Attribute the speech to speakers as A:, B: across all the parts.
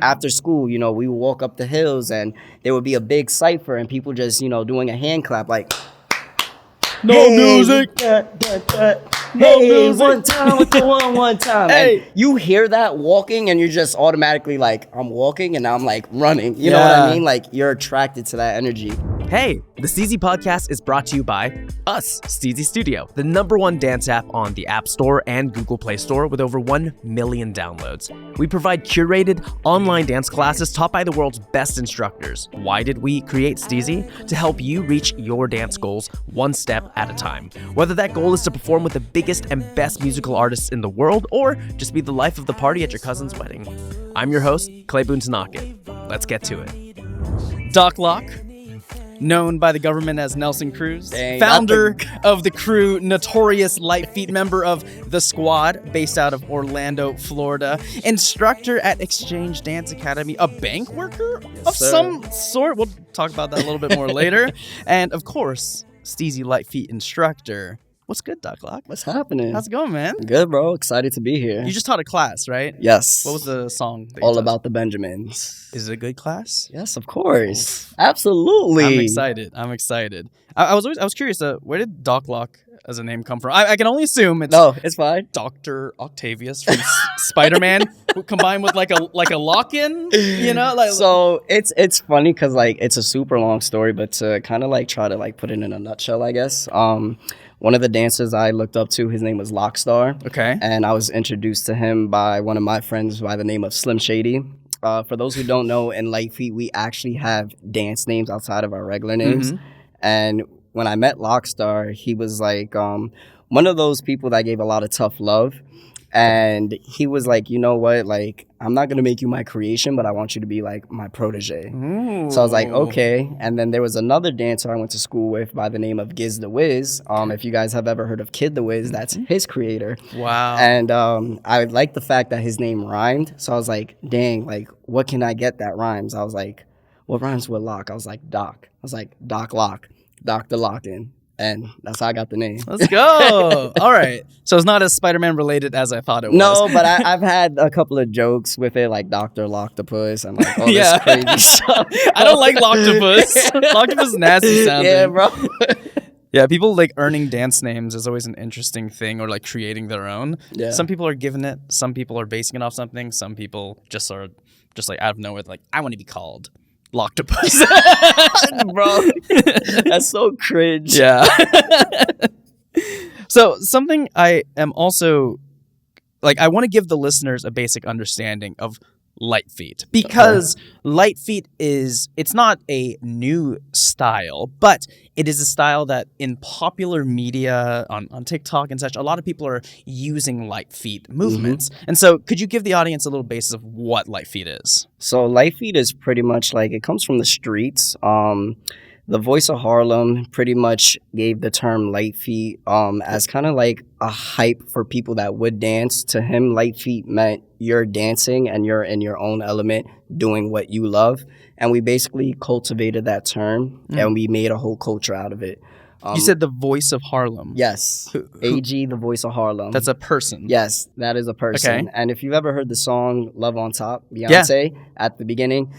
A: After school, we would walk up the hills and there would be a big cipher and people just, doing a hand clap like,
B: no
A: hey,
B: music.
A: No music. One time with the one time. Hey. And you hear that walking and you're just automatically like, I'm walking and now I'm like running. You know what I mean? Like you're attracted to that energy.
B: Hey, the Steezy podcast is brought to you by us, Steezy Studio, the #1 dance app on the App Store and Google Play Store with over 1 million downloads. We provide curated online dance classes taught by the world's best instructors. Why did we create Steezy? To help you reach your dance goals one step at a time. Whether that goal is to perform with the biggest and best musical artists in the world or just be the life of the party at your cousin's wedding. I'm your host, Clay Boontanake. Let's get to it. Doc Locke, known by the government as Nelson Cruz, founder of the crew, notorious Lite Feet, member of the Squad, based out of Orlando, Florida, instructor at Exchange Dance Academy, a bank worker of some sort. We'll talk about that a little bit more later. And of course, Steezy Lite Feet instructor. What's good, Doc Locke?
A: What's happening?
B: How's it going, man?
A: Good, bro. Excited to be here.
B: You just taught a class, right?
A: Yes.
B: What was the song?
A: All About the Benjamins.
B: Is it a good class?
A: Yes, of course. Absolutely.
B: I'm excited. I was curious. Where did Doc Locke as a name come from? I can only assume it's
A: it's fine.
B: Dr. Octavius from Spider-Man, combined with like a lock-in. So
A: it's funny because it's a super long story, but to kind of try to put it in a nutshell, I guess. One of the dancers I looked up to, his name was Lockstar.
B: Okay.
A: And I was introduced to him by one of my friends by the name of Slim Shady. For those who don't know, in Lite Feet, we actually have dance names outside of our regular names. Mm-hmm. And when I met Lockstar, he was one of those people that gave a lot of tough love. And he was like, you know what, I'm not going to make you my creation, but I want you to be my protege. Ooh. So I was like, okay. And then there was another dancer I went to school with by the name of Giz the Wiz. If you guys have ever heard of Kid the Wiz, that's his creator.
B: Wow.
A: And I liked the fact that his name rhymed. So I was like, dang, what can I get that rhymes? I was like, what rhymes with Lock? I was like, Doc. I was like, Doc Lock, Dr. Lock-in. And that's how I got the name.
B: Let's go. All right. So it's not as Spider-Man related as I thought it was.
A: No, but I've had a couple of jokes with it, like Dr. Locktopus and all this crazy stuff.
B: I don't like Locktopus. Locktopus is nasty sounding.
A: Yeah, bro.
B: Yeah, people earning dance names is always an interesting thing, or creating their own. Yeah. Some people are giving it. Some people are basing it off something. Some people just are just out of nowhere, I want to be called Locktopus.
A: Bro, that's so cringe.
B: Yeah. So something I am also I want to give the listeners a basic understanding of Lite Feet, because Lite Feet it's not a new style, but it is a style that in popular media on TikTok and such, a lot of people are using Lite Feet movements. Mm-hmm. And so could you give the audience a little basis of what Lite Feet is?
A: So Lite Feet is pretty much it comes from the streets. The Voice of Harlem pretty much gave the term Lite Feet as kind of a hype for people that would dance. To him, Lite Feet meant you're dancing and you're in your own element doing what you love. And we basically cultivated that term and we made a whole culture out of it.
B: You said the Voice of Harlem.
A: Yes. AG, the Voice of Harlem.
B: That's a person.
A: Yes, that is a person. Okay. And if you've ever heard the song Love on Top, Beyonce, at the beginning,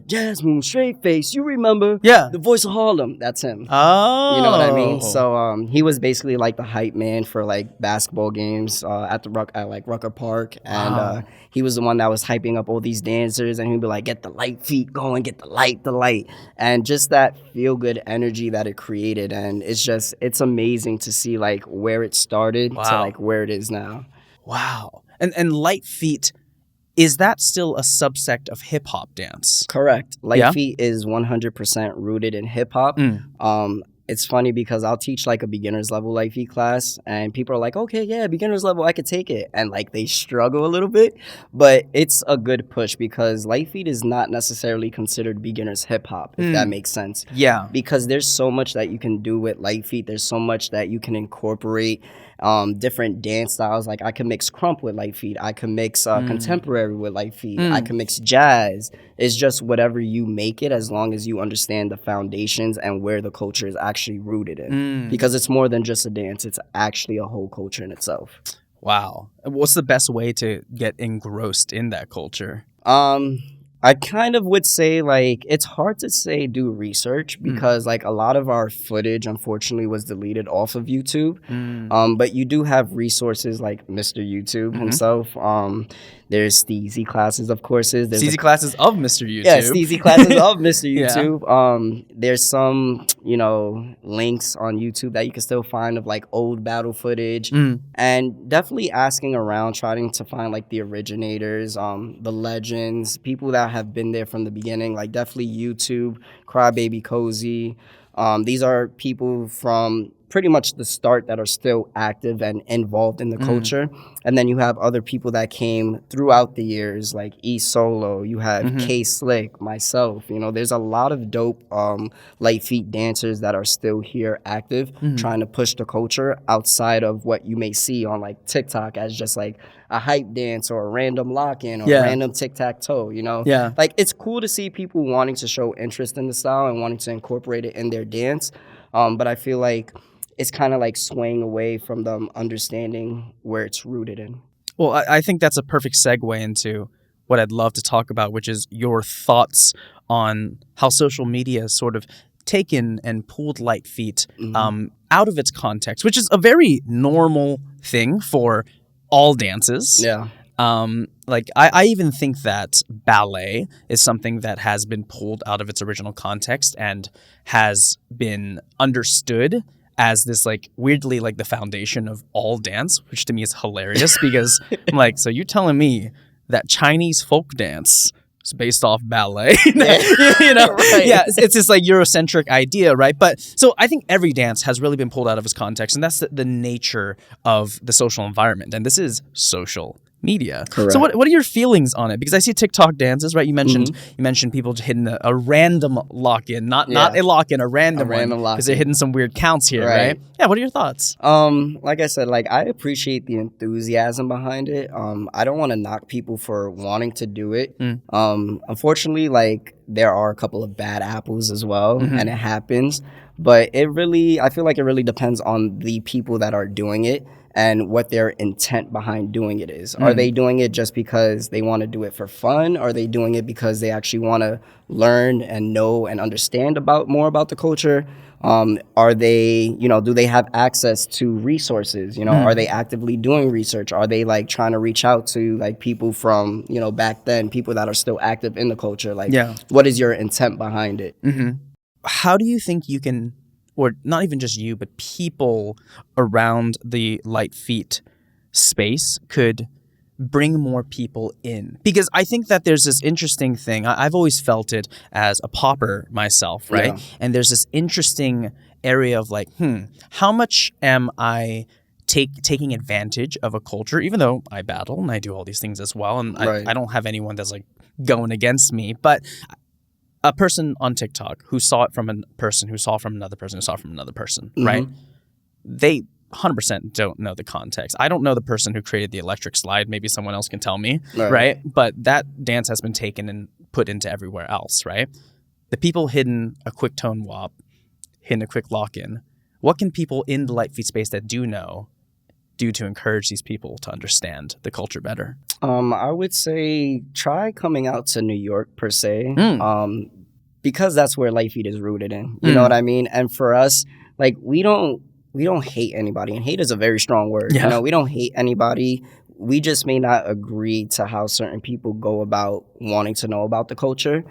A: Jasmine, straight face, you remember?
B: Yeah.
A: The Voice of Harlem, that's him.
B: Oh.
A: You know what I mean? So he was basically the hype man for basketball games at Rucker Park. And he was the one that was hyping up all these dancers, and he'd be like, get the Lite Feet going, get the light. And just that feel-good energy that it created. And it's amazing to see where it started to where it is now.
B: Wow. And Lite Feet, is that still a subsect of hip-hop dance?
A: Correct. Lite Feet is 100% rooted in hip-hop. It's funny because I'll teach a beginner's level Lite Feet class, and people are like, okay, yeah, beginner's level, I could take it. And they struggle a little bit, but it's a good push because Lite Feet is not necessarily considered beginner's hip hop, if that makes sense.
B: Yeah.
A: Because there's so much that you can do with Lite Feet. There's so much that you can incorporate. Different dance styles. I could mix crump with Lite Feet. I could mix contemporary with Lite Feet. I could mix jazz. It's just whatever you make it, as long as you understand the foundations and where the culture is actually rooted in. Because it's more than just a dance. It's actually a whole culture in itself.
B: Wow. What's the best way to get engrossed in that culture?
A: Um, I kind of would say like it's hard to say do research because like a lot of our footage unfortunately was deleted off of YouTube. But you do have resources like Mr. YouTube himself. There's Steezy classes of courses. There's
B: Steezy classes of Mr. YouTube.
A: Yeah, Steezy classes of Mr.
B: Yeah.
A: YouTube. There's some, links on YouTube that you can still find of like old battle footage, and definitely asking around, trying to find like the originators, the legends, people that have been there from the beginning. Like definitely YouTube, Crybaby Cozy. These are people from pretty much the start that are still active and involved in the culture. And then you have other people that came throughout the years, like E Solo, you have K Slick, myself. There's a lot of dope Lite Feet dancers that are still here active, trying to push the culture outside of what you may see on like TikTok as just like a hype dance or a random lock-in or random tic-tac-toe,
B: Yeah.
A: Like it's cool to see people wanting to show interest in the style and wanting to incorporate it in their dance. But I feel like it's kind of like swaying away from them understanding where it's rooted in.
B: Well, I think that's a perfect segue into what I'd love to talk about, which is your thoughts on how social media has sort of taken and pulled Lite Feet out of its context, which is a very normal thing for all dances.
A: Yeah.
B: I even think that ballet is something that has been pulled out of its original context and has been understood as this like weirdly like the foundation of all dance, which to me is hilarious because I'm like, so you're telling me that Chinese folk dance is based off ballet? Right. Yeah, it's this like Eurocentric idea, right? But so I think every dance has really been pulled out of its context, and that's the nature of the social environment, and this is social media.
A: Correct.
B: So what are your feelings on it? Because I see TikTok dances, right? You mentioned people hitting a random lock-in, not a lock-in, a random one, because they're hitting some weird counts here, right? Yeah. What are your thoughts?
A: Like I said, like I appreciate the enthusiasm behind it. I don't want to knock people for wanting to do it. Unfortunately, like there are a couple of bad apples as well, and it happens. But I feel like it really depends on the people that are doing it and what their intent behind doing it is. Are they doing it just because they want to do it for fun? Are they doing it because they actually want to learn and know and understand more about the culture? Are they, do they have access to resources? Are they actively doing research? Are they like trying to reach out to like people from, back then, people that are still active in the culture? Like, what is your intent behind it?
B: How do you think you can, or not even just you, but people around the Lite Feet space could bring more people in? Because I think that there's this interesting thing. I've always felt it as a popper myself, right? Yeah. And there's this interesting area of like, how much am I taking advantage of a culture, even though I battle and I do all these things as well, and I don't have anyone that's like going against me, but a person on TikTok who saw it from a person who saw from another person who saw from another person, right? They 100% don't know the context. I don't know the person who created the electric slide. Maybe someone else can tell me, right? But that dance has been taken and put into everywhere else, right? The people hidden a quick tone wop, hidden a quick lock-in. What can people in the Lite Feet space that do know do to encourage these people to understand the culture better?
A: I would say try coming out to New York per se, because that's where Lite Feet is rooted in. You know what I mean? And for us, like we don't hate anybody, and hate is a very strong word.
B: Yeah.
A: We don't hate anybody. We just may not agree to how certain people go about wanting to know about the culture.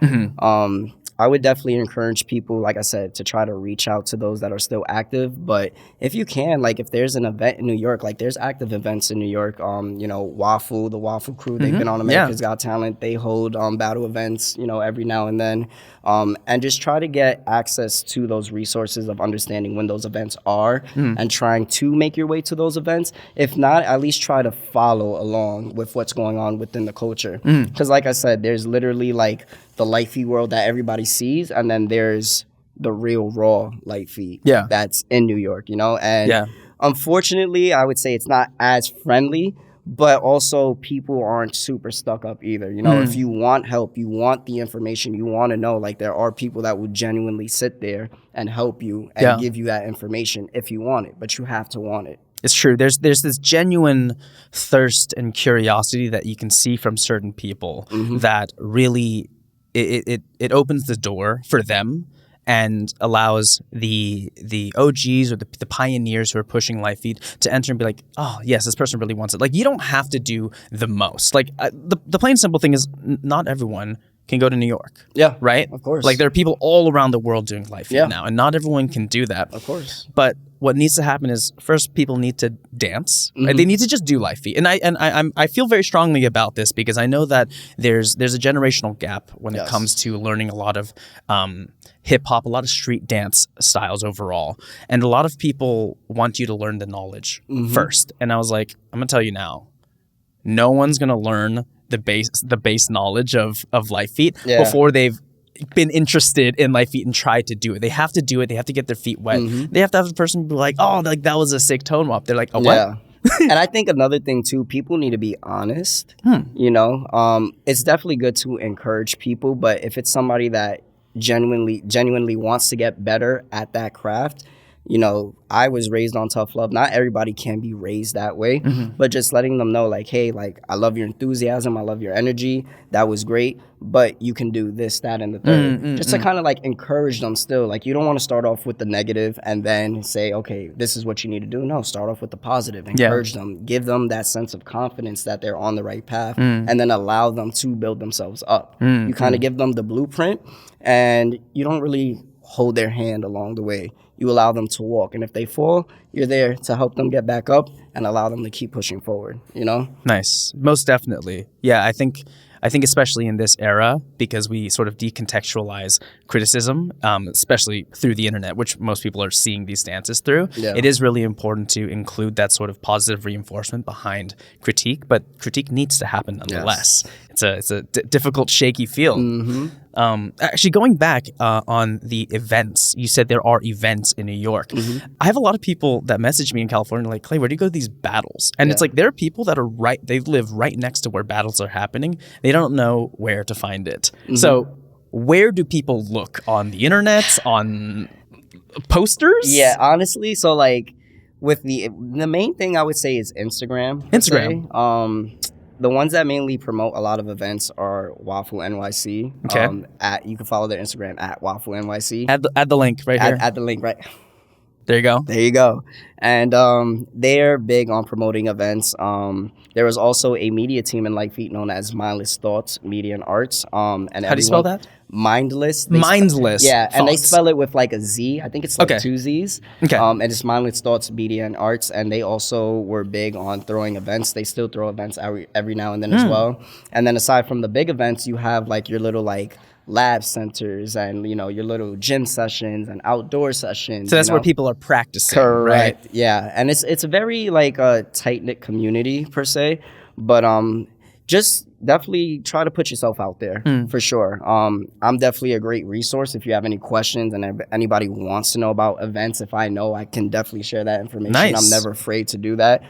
A: I would definitely encourage people, like I said, to try to reach out to those that are still active. But if you can, like if there's an event in New York, like there's active events in New York, Waffle, the Waffle Crew, they've been on America's Got Talent. They hold battle events, every now and then. And just try to get access to those resources of understanding when those events are and trying to make your way to those events. If not, at least try to follow along with what's going on within the culture. Because like I said, there's literally like the Lite Feet world that everybody sees, and then there's the real raw Lite Feet that's in New York, and unfortunately I would say it's not as friendly, but also people aren't super stuck up either. If you want help, you want the information, you want to know, like there are people that will genuinely sit there and help you and give you that information if you want it, but you have to want it.
B: It's true. There's this genuine thirst and curiosity that you can see from certain people that really it opens the door for them and allows the OGs or the pioneers who are pushing Lite Feet to enter and be like, oh yes, this person really wants it. Like, you don't have to do the most. Like the plain simple thing is, not everyone can go to New York.
A: Yeah.
B: Right?
A: Of course.
B: Like, there are people all around the world doing Lite Feet now, and not everyone can do that.
A: Of course.
B: But what needs to happen is, first, people need to dance. Right? They need to just do Lite Feet. And I feel very strongly about this because I know that there's a generational gap when it comes to learning a lot of hip hop, a lot of street dance styles overall. And a lot of people want you to learn the knowledge first. And I was like, I'm going to tell you now, no one's going to learn the base knowledge of Lite Feet before they've been interested in Lite Feet and tried to do it. They have to do it. They have to get their feet wet. They have to have the person be like, oh, like that was a sick tone up. They're like, oh, what?
A: Yeah. And I think another thing too, people need to be honest. You know, it's definitely good to encourage people, but if it's somebody that genuinely wants to get better at that craft, you know, I was raised on tough love. Not everybody can be raised that way, but just letting them know, like, hey, like, I love your enthusiasm. I love your energy. That was great, but you can do this, that, and the third. Just to kind of like encourage them still. Like, you don't want to start off with the negative and then say, okay, this is what you need to do. No, start off with the positive. Encourage them. Give them that sense of confidence that they're on the right path, and then allow them to build themselves up. You kind of give them the blueprint, and you don't really hold their hand along the way. You allow them to walk. And if they fall, you're there to help them get back up and allow them to keep pushing forward, you know?
B: Nice. Most definitely. Yeah, I think especially in this era, because we sort of decontextualize criticism, especially through the internet, which most people are seeing these dances through, it is really important to include that sort of positive reinforcement behind critique, but critique needs to happen nonetheless. It's a difficult, shaky field. Actually, going back on the events, you said there are events in New York. I have a lot of people that message me in California like, Clay, where do you go to these battles? And it's like, there are people that are they live right next to where battles are happening. They don't know where to find it. So where do people look? On the internet? On posters?
A: Yeah, honestly, so like with the main thing I would say is Instagram. The ones that mainly promote a lot of events are Waffle NYC. Okay. You can follow their Instagram at Waffle NYC.
B: Add the link right here.
A: Add the link right.
B: There you go.
A: There you go. And they're big on promoting events. There was also a media team in Lite Feet known as Mindless Thoughts Media and Arts. And
B: how do you spell that?
A: Mindless.
B: Mindless.
A: And they spell it with like a Z. I think it's like two Z's.
B: Okay.
A: And it's Mindless Thoughts Media and Arts. And they also were big on throwing events. They still throw events every now and then as well. And then aside from the big events, you have like your little like lab centers and, you know, your little gym sessions and outdoor sessions.
B: So that's where people are practicing.
A: Correct.
B: Right?
A: Yeah. And it's a very like a tight-knit community per se. But just definitely try to put yourself out there for sure. I'm definitely a great resource if you have any questions and if anybody wants to know about events. If I know, I can definitely share that information.
B: Nice.
A: I'm never afraid to do that.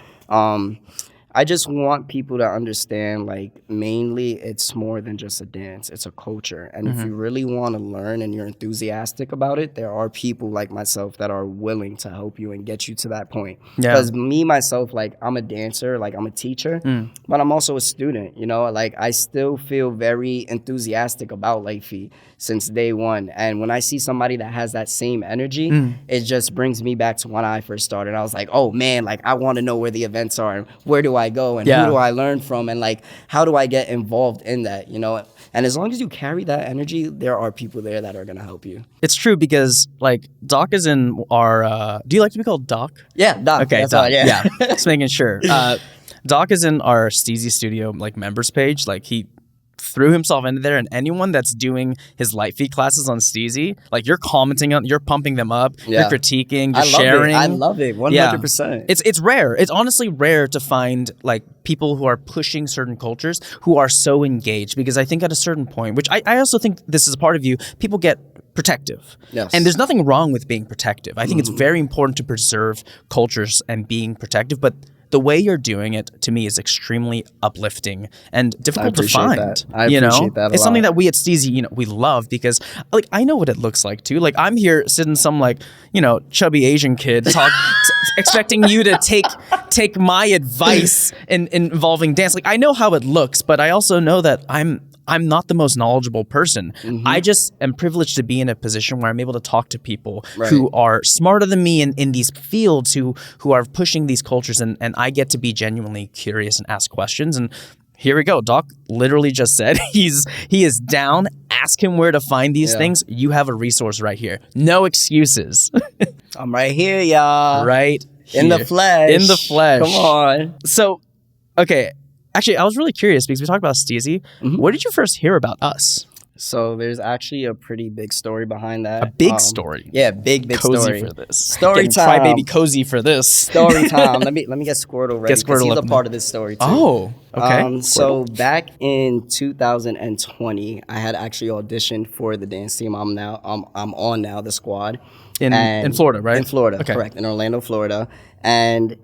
A: I just want people to understand, like, mainly it's more than just a dance. It's a culture. And if you really want to learn and you're enthusiastic about it, there are people like myself that are willing to help you and get you to that point. Because me, myself, like, I'm a dancer, like, I'm a teacher, but I'm also a student, you know? Like, I still feel very enthusiastic about Lite Feet since day one. And when I see somebody that has that same energy, it just brings me back to when I first started. I was like, oh, man, like, I want to know where the events are and where do I go and who do I learn from and like how do I get involved in that, you know? And as long as you carry that energy, there are people there that are going to help you.
B: It's true because like Doc is in our do you like to be called Doc?
A: Yeah, Doc.
B: Okay,
A: that's
B: Doc.
A: right, yeah.
B: Just making sure. Doc is in our Steezy Studio like members page. Like he threw himself into there, and anyone that's doing his Lite Feet classes on Steezy, like you're commenting on, you're pumping them up, you're critiquing, you're sharing.
A: I love it, 100%.
B: Yeah. It's rare. It's honestly rare to find like people who are pushing certain cultures who are so engaged, because I think at a certain point, which I also think this is a part of you, people get protective.
A: Yes.
B: And there's nothing wrong with being protective. I think it's very important to preserve cultures and being protective, but the way you're doing it to me is extremely uplifting and difficult to find.
A: That. I appreciate that a
B: it's
A: lot.
B: something that we at Steezy, we love because like I know what it looks like too. Like I'm here sitting some like, chubby Asian kid expecting you to take my advice involving dance. Like I know how it looks, but I also know that I'm not the most knowledgeable person. Mm-hmm. I just am privileged to be in a position where I'm able to talk to people who are smarter than me in these fields, who are pushing these cultures, and I get to be genuinely curious and ask questions. And here we go. Doc literally just said he is down. Ask him where to find these things. You have a resource right here. No excuses.
A: I'm right here, y'all.
B: Right here.
A: In the flesh.
B: In the flesh.
A: Come on.
B: So, okay. Actually, I was really curious because we talked about Steezy. Mm-hmm. Where did you first hear about us?
A: So there's actually a pretty big story behind that.
B: A big story.
A: Yeah, big
B: cozy
A: story.
B: For this.
A: Story time.
B: Crybaby cozy for this.
A: Story time. Let me get Squirtle ready because he's a part of this story too.
B: Oh, okay.
A: So back in 2020, I had actually auditioned for the dance team. I'm on now, the squad.
B: In Florida, right?
A: In Florida,
B: okay.
A: Correct. In Orlando, Florida. And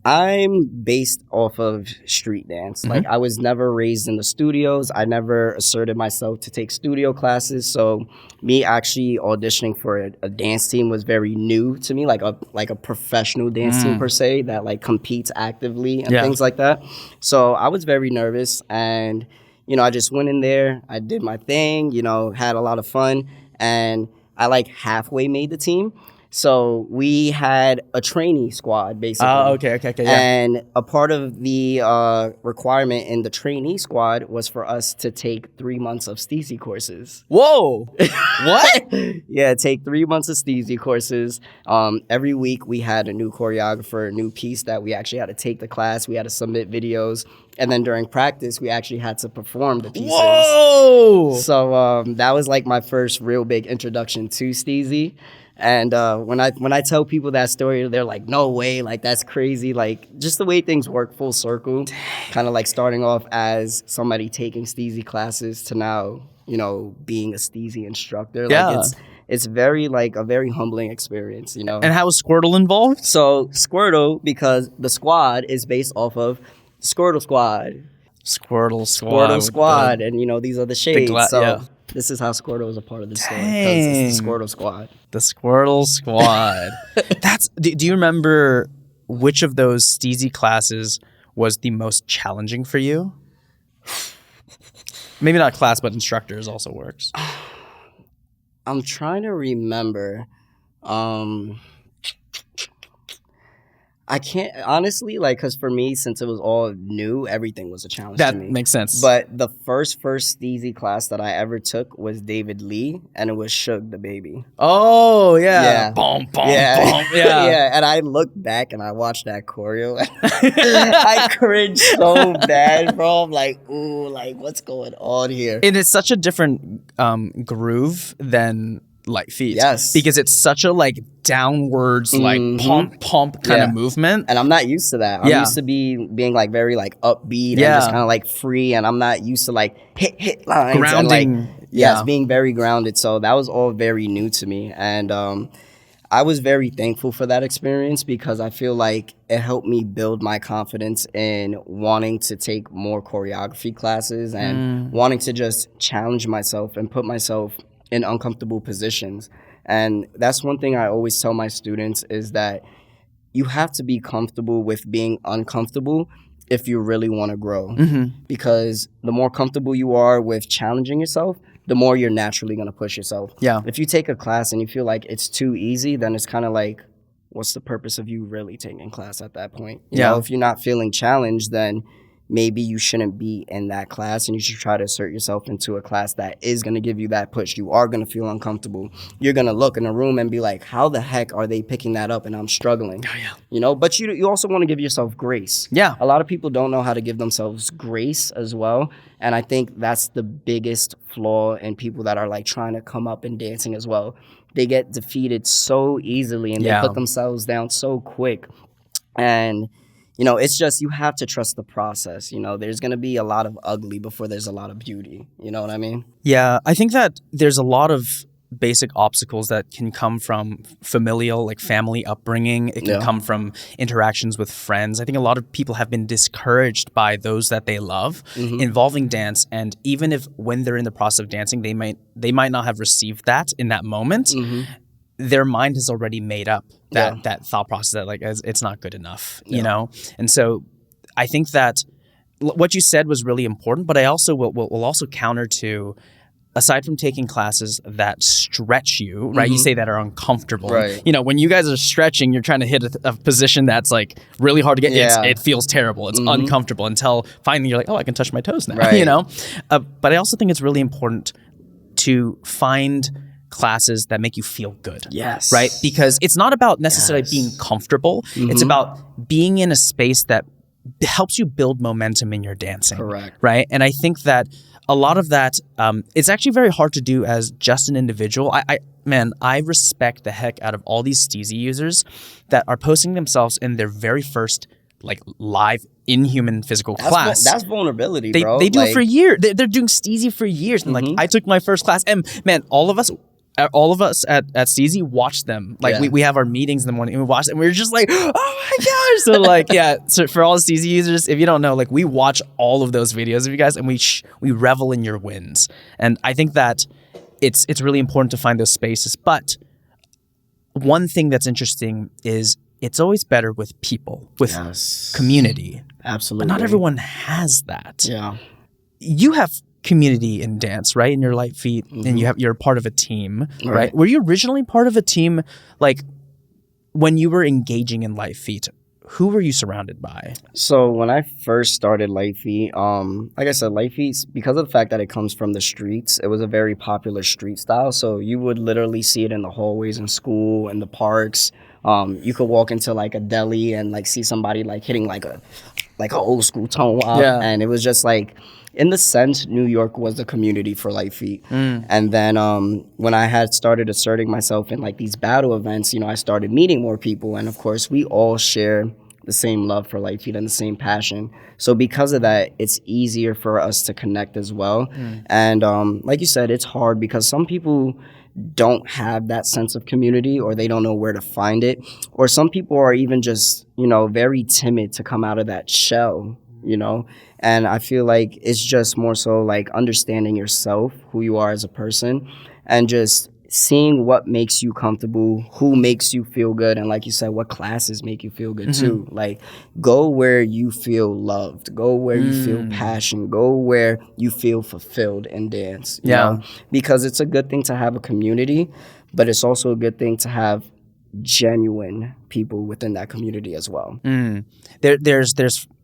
A: I'm based off of street dance. Mm-hmm. Like I was never raised in the studios. I never asserted myself to take studio classes. So me actually auditioning for a dance team was very new to me, like a professional dance team per se that like competes actively and things like that. So I was very nervous and, I just went in there. I did my thing, had a lot of fun and I like halfway made the team. So we had a trainee squad, basically.
B: Oh, okay, yeah.
A: And a part of the requirement in the trainee squad was for us to take 3 months of Steezy courses.
B: Whoa! What?
A: Yeah, take 3 months of Steezy courses. Every week we had a new choreographer, a new piece that we actually had to take the class. We had to submit videos. And then during practice, we actually had to perform the pieces.
B: Whoa!
A: So that was like my first real big introduction to Steezy. And when I tell people that story, they're like, no way, like that's crazy. Like just the way things work full circle, kind of like starting off as somebody taking Steezy classes to now, being a Steezy instructor.
B: Yeah.
A: Like it's very like a very humbling experience,
B: And how was Squirtle involved?
A: So Squirtle, because the squad is based off of Squirtle Squad.
B: Squirtle Squad.
A: And these are the shades. This is how Squirtle was a part of the story. Because it's the Squirtle Squad.
B: The Squirtle Squad. Do you remember which of those Steezy classes was the most challenging for you? Maybe not class, but instructors also works.
A: I'm trying to remember. I can't, honestly, because for me, since it was all new, everything was a challenge to me.
B: That makes sense.
A: But the first Steezy class that I ever took was David Lee, and it was Suge the Baby.
B: Oh, yeah. Yeah. Boom, boom, boom. Yeah.
A: Yeah, and I look back and I watched that choreo. I cringed so bad, bro. I'm like, ooh, like, what's going on here?
B: And it's such a different groove than Lite Feet.
A: Yes.
B: Because it's such a downwards pump kind of movement.
A: And I'm not used to that. I'm used to being very upbeat and just kind of free, and I'm not used to hit lines
B: grounding.
A: And being very grounded. So that was all very new to me. And I was very thankful for that experience because I feel like it helped me build my confidence in wanting to take more choreography classes and wanting to just challenge myself and put myself in uncomfortable positions. And that's one thing I always tell my students is that you have to be comfortable with being uncomfortable if you really want to grow. Mm-hmm. Because the more comfortable you are with challenging yourself, the more you're naturally going to push yourself.
B: Yeah.
A: If you take a class and you feel like it's too easy, then it's kind of like, what's the purpose of you really taking class at that point? You know, if you're not feeling challenged, then maybe you shouldn't be in that class and you should try to assert yourself into a class that is going to give you that push. You are going to feel uncomfortable. You're going to look in a room and be like, how the heck are they picking that up and I'm struggling?
B: Oh, yeah.
A: But you also want to give yourself grace.
B: Yeah.
A: A lot of people don't know how to give themselves grace as well. And I think that's the biggest flaw in people that are trying to come up in dancing as well. They get defeated so easily and they put themselves down so quick. And it's just you have to trust the process. There's going to be a lot of ugly before there's a lot of beauty. You know what I mean?
B: Yeah, I think that there's a lot of basic obstacles that can come from familial, like family upbringing. It can come from interactions with friends. I think a lot of people have been discouraged by those that they love involving dance. And even if when they're in the process of dancing, they might not have received that in that moment, their mind has already made up that thought process that like it's not good enough, you know? And so I think that what you said was really important, but I also will also counter to, aside from taking classes that stretch you, right? You say that are uncomfortable.
A: Right.
B: You know, when you guys are stretching, you're trying to hit a position that's like really hard to get. It feels terrible. It's uncomfortable until finally you're like, oh, I can touch my toes now,
A: right.
B: you know? But I also think it's really important to find classes that make you feel good.
A: Yes.
B: Right? Because it's not about necessarily being comfortable. It's about being in a space that helps you build momentum in your dancing.
A: Correct.
B: Right? And I think that a lot of that, it's actually very hard to do as just an individual. I respect the heck out of all these Steezy users that are posting themselves in their very first like live inhuman physical class.
A: That's vulnerability, bro.
B: They do it for years. They're doing Steezy for years. And like I took my first class, and man, all of us at Steezy watch them. Like we have our meetings in the morning and we watch them and we're just like, oh my gosh. So like, so for all the Steezy users, if you don't know, like we watch all of those videos of you guys and we revel in your wins. And I think that it's really important to find those spaces. But one thing that's interesting is it's always better with people, with community.
A: Absolutely.
B: But not everyone has that.
A: Yeah.
B: You have community in dance, right? In your Lite Feet, and you're part of a team, right? Were you originally part of a team, like when you were engaging in Lite Feet? Who were you surrounded by?
A: So when I first started Lite Feet, like I said, Lite Feet, because of the fact that it comes from the streets, it was a very popular street style. So you would literally see it in the hallways in school, in the parks. You could walk into like a deli and like see somebody like hitting like a old school tone wop, and it was just like, in the sense, New York was the community for Lite Feet. And then when I had started asserting myself in like these battle events, you know, I started meeting more people. And of course, we all share the same love for Lite Feet and the same passion. So because of that, it's easier for us to connect as well. And like you said, it's hard because some people don't have that sense of community, or they don't know where to find it. Or some people are even just, you know, very timid to come out of that shell, you know. And I feel like it's just more so like understanding yourself, who you are as a person, and just seeing what makes you comfortable, who makes you feel good, and like you said, what classes make you feel good too. Like, go where you feel loved, go where you feel passion, go where you feel fulfilled in dance. You know? Because it's a good thing to have a community, but it's also a good thing to have genuine people within that community as well.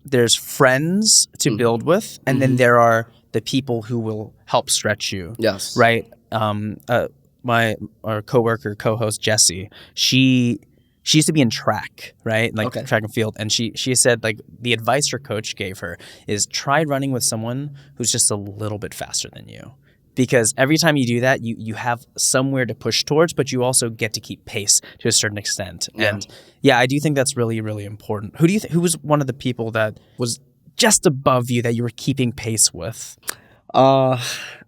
B: There's friends to build with, and then there are the people who will help stretch you. Yes. Right? Our coworker, co-host Jessie, she used to be in track, right? Like track and field. And she said like the advice her coach gave her is try running with someone who's just a little bit faster than you. Because every time you do that, you have somewhere to push towards, but you also get to keep pace to a certain extent. And I do think that's really, really important. Who was one of the people that was just above you that you were keeping pace with?
A: I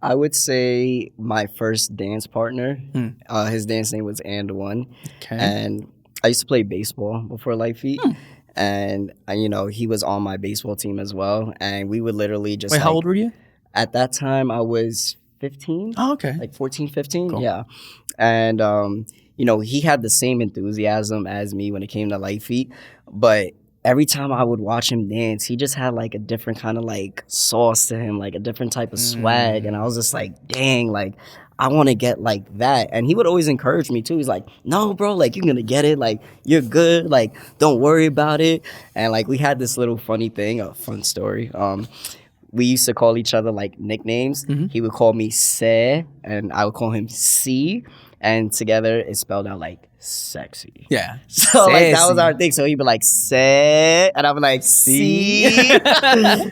A: would say my first dance partner. His dance name was Andone. Okay. And I used to play baseball before Lite Feet. And, you know, he was on my baseball team as well. And we would literally just...
B: Wait, how old were you?
A: At that time, I was 15.
B: Oh, okay.
A: Like 14, 15.
B: Cool.
A: Yeah. And, you know, he had the same enthusiasm as me when it came to Lite Feet. But every time I would watch him dance, he just had like a different kind of like sauce to him, like a different type of swag. And I was just like, dang, like, I want to get like that. And he would always encourage me too. He's like, no, bro, like, you're going to get it. Like, you're good. Like, don't worry about it. And like, we had this little funny thing, a fun story. We used to call each other like nicknames. He would call me Se, and I would call him C, and together it's spelled out like sexy.
B: Yeah.
A: So like that was our thing. So he'd be like Se, and I would like C.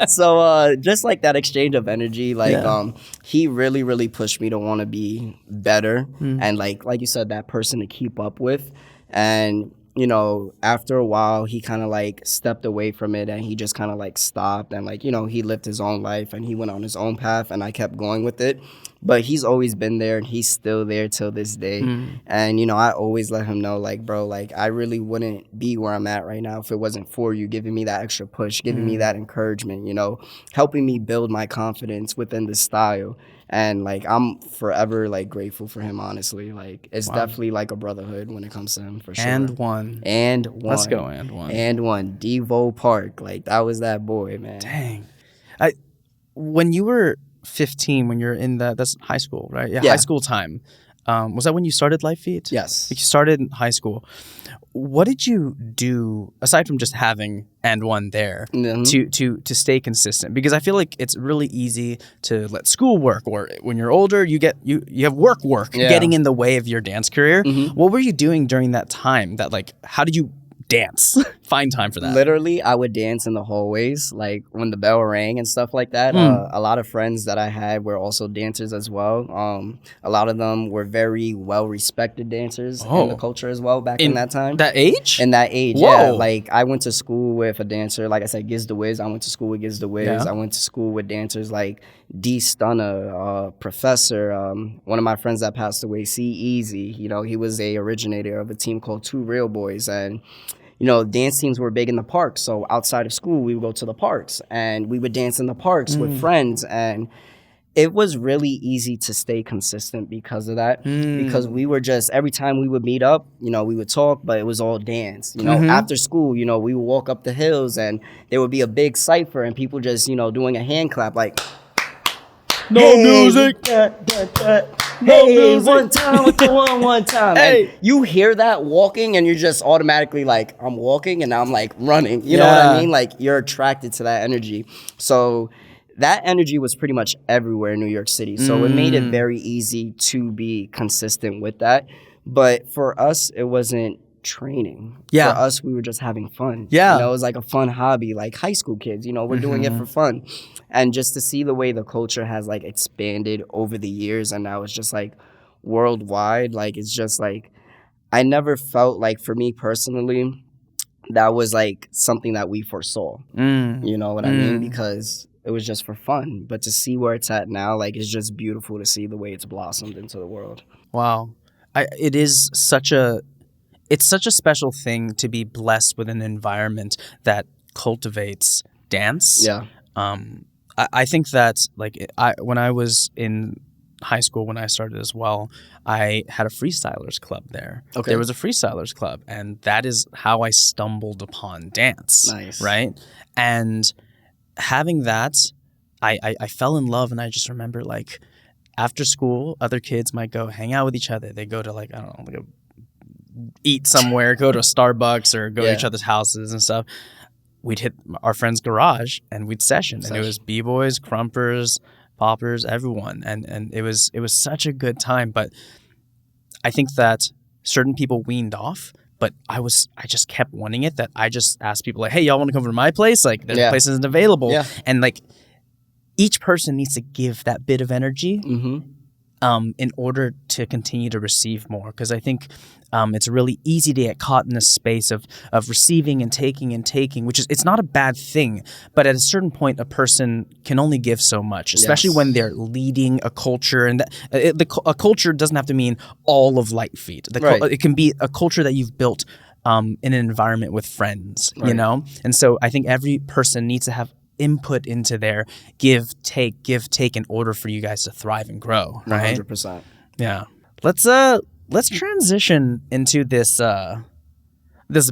A: So just like that exchange of energy, like he really, really pushed me to want to be better, and like you said, that person to keep up with. And you know, after a while, he kind of like stepped away from it and he just kind of like stopped and like, you know, he lived his own life and he went on his own path and I kept going with it. But he's always been there and he's still there till this day. And, you know, I always let him know, like, bro, like, I really wouldn't be where I'm at right now if it wasn't for you giving me that extra push, giving me that encouragement, you know, helping me build my confidence within the style. And like I'm forever like grateful for him, honestly. Like it's definitely like a brotherhood when it comes to him, for sure.
B: And one. Let's go, and one.
A: And one. Devo Park. Like that was that boy, man.
B: Dang. When you were 15, when you're in that's high school, right? Yeah, high school time. Was that when you started Lite Feet?
A: Yes.
B: You started in high school. What did you do aside from just having and one there to stay consistent? Because I feel like it's really easy to let school work, or when you're older, you have work getting in the way of your dance career. What were you doing during that time? That like, how did you dance? Find time for that.
A: Literally, I would dance in the hallways, like when the bell rang and stuff like that. A lot of friends that I had were also dancers as well. A lot of them were very well-respected dancers in the culture as well back in that time.
B: That age?
A: In that age,
B: Whoa.
A: yeah. Like I went to school with a dancer, like I said, Giz the Wiz. I went to school with Giz the Wiz. I went to school with dancers like D Stunner, Professor. One of my friends that passed away, C Easy. You know, he was a originator of a team called Two Real Boys, and you know, dance teams were big in the parks. So outside of school, we would go to the parks and we would dance in the parks with friends. And it was really easy to stay consistent because of that. Because we were just, every time we would meet up, you know, we would talk, but it was all dance. You know, after school, you know, we would walk up the hills and there would be a big cypher and people just, you know, doing a hand clap like,
B: no music.
A: No music. One time with the one time. And you hear that walking and you're just automatically like, I'm walking and now I'm like running. You know what I mean? Like you're attracted to that energy. So that energy was pretty much everywhere in New York City. So it made it very easy to be consistent with that. But for us, it wasn't training.
B: Yeah.
A: For us, we were just having fun.
B: Yeah.
A: You know, it was like a fun hobby, like high school kids, you know, we're doing it for fun. And just to see the way the culture has like expanded over the years and now it's just like worldwide, like it's just like, I never felt like, for me personally, that was like something that we foresaw. You know what I mean? Because it was just for fun. But to see where it's at now, like it's just beautiful to see the way it's blossomed into the world.
B: Wow. It's such a special thing to be blessed with an environment that cultivates dance.
A: Yeah.
B: I think that like when I was in high school, when I started as well, I had a freestylers club there. Okay. There was a freestylers club, and that is how I stumbled upon dance.
A: Nice.
B: Right? And having that, I fell in love, and I just remember like after school, other kids might go hang out with each other. They go to like, I don't know, like eat somewhere, go to a Starbucks or go to each other's houses and stuff. We'd hit our friend's garage and we'd session. And it was b-boys, crumpers, poppers, everyone. And it was such a good time. But I think that certain people weaned off, but I just kept wanting it, that I just asked people like, hey, y'all want to come over to my place? Like their place isn't available. Yeah. And like each person needs to give that bit of energy in order to continue to receive more. Because I think it's really easy to get caught in a space of receiving and taking, which is, it's not a bad thing. But at a certain point, a person can only give so much, especially when they're leading a culture. And a culture doesn't have to mean all of Lite Feet. It can be a culture that you've built in an environment with friends, you know? And so I think every person needs to have input into their give take in order for you guys to thrive and grow, right?
A: 100%.
B: Yeah. Let's transition into this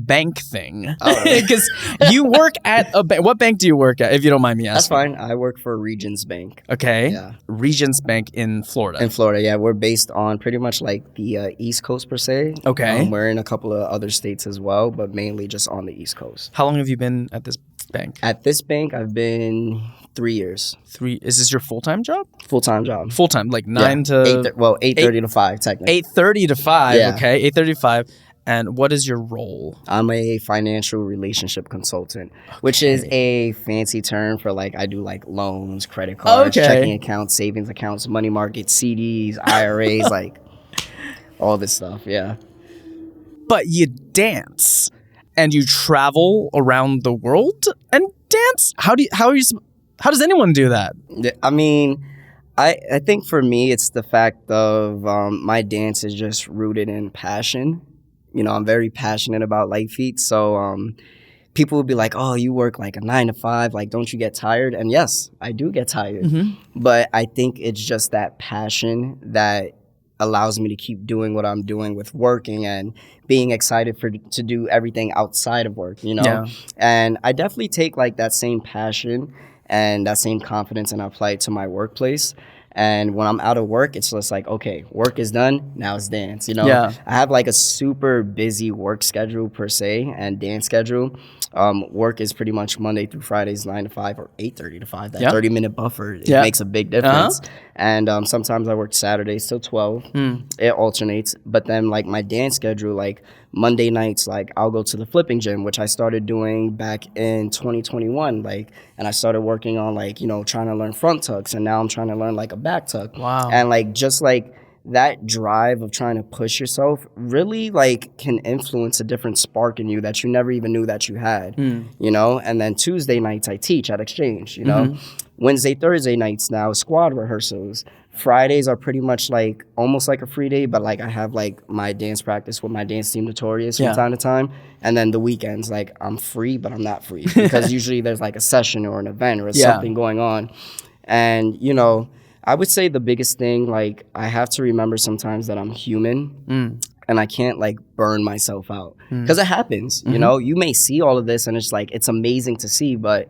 B: bank thing, because you work at a bank. What bank do you work at, if you don't mind me asking?
A: That's fine. I work for Regions Bank.
B: Okay.
A: Yeah.
B: Regions Bank in Florida.
A: In Florida, yeah. We're based on pretty much like the East Coast per se.
B: Okay.
A: We're in a couple of other states as well, but mainly just on the East Coast.
B: How long have you been at this bank?
A: At this bank, I've been 3 years.
B: Is this your full-time job?
A: Full-time job.
B: Full-time, like 9 to...
A: 8:30 to 5, technically.
B: 8:30 to 5, okay. 8:30 to 5. And what is your role?
A: I'm a financial relationship consultant, which is a fancy term for like, I do like loans, credit cards, checking accounts, savings accounts, money markets, CDs, IRAs, like all this stuff, yeah.
B: but you dance and you travel around the world and dance. How does anyone do that?
A: I mean, I think for me, it's the fact of my dance is just rooted in passion. You know, I'm very passionate about Lite Feet. So people would be like, oh, you work like a 9 to 5. Like, don't you get tired? And yes, I do get tired. But I think it's just that passion that allows me to keep doing what I'm doing with working and being excited to do everything outside of work, you know?
B: Yeah.
A: And I definitely take like that same passion and that same confidence and I apply it to my workplace. And when I'm out of work, it's just like, okay, work is done, now it's dance, you know?
B: Yeah.
A: I have like a super busy work schedule per se and dance schedule. Work is pretty much Monday through Fridays, 9 to 5 or 8:30 to 5. That 30-minute buffer, it makes a big difference. And sometimes I work Saturdays till 12. It alternates. But then like my dance schedule, like Monday nights, like I'll go to the flipping gym, which I started doing back in 2021. Like, and I started working on like, you know, trying to learn front tucks. And now I'm trying to learn like a back tuck.
B: Wow.
A: And like, just like that drive of trying to push yourself really like can influence a different spark in you that you never even knew that you had, you know? And then Tuesday nights I teach at Exchange, you know? Wednesday, Thursday nights now, squad rehearsals. Fridays are pretty much like almost like a free day, but like I have like my dance practice with my dance team Notorious from time to time. And then the weekends, like I'm free, but I'm not free because usually there's like a session or an event or something going on. And, you know, I would say the biggest thing, like I have to remember sometimes that I'm human and I can't like burn myself out because it happens, you know, you may see all of this and it's like, it's amazing to see, but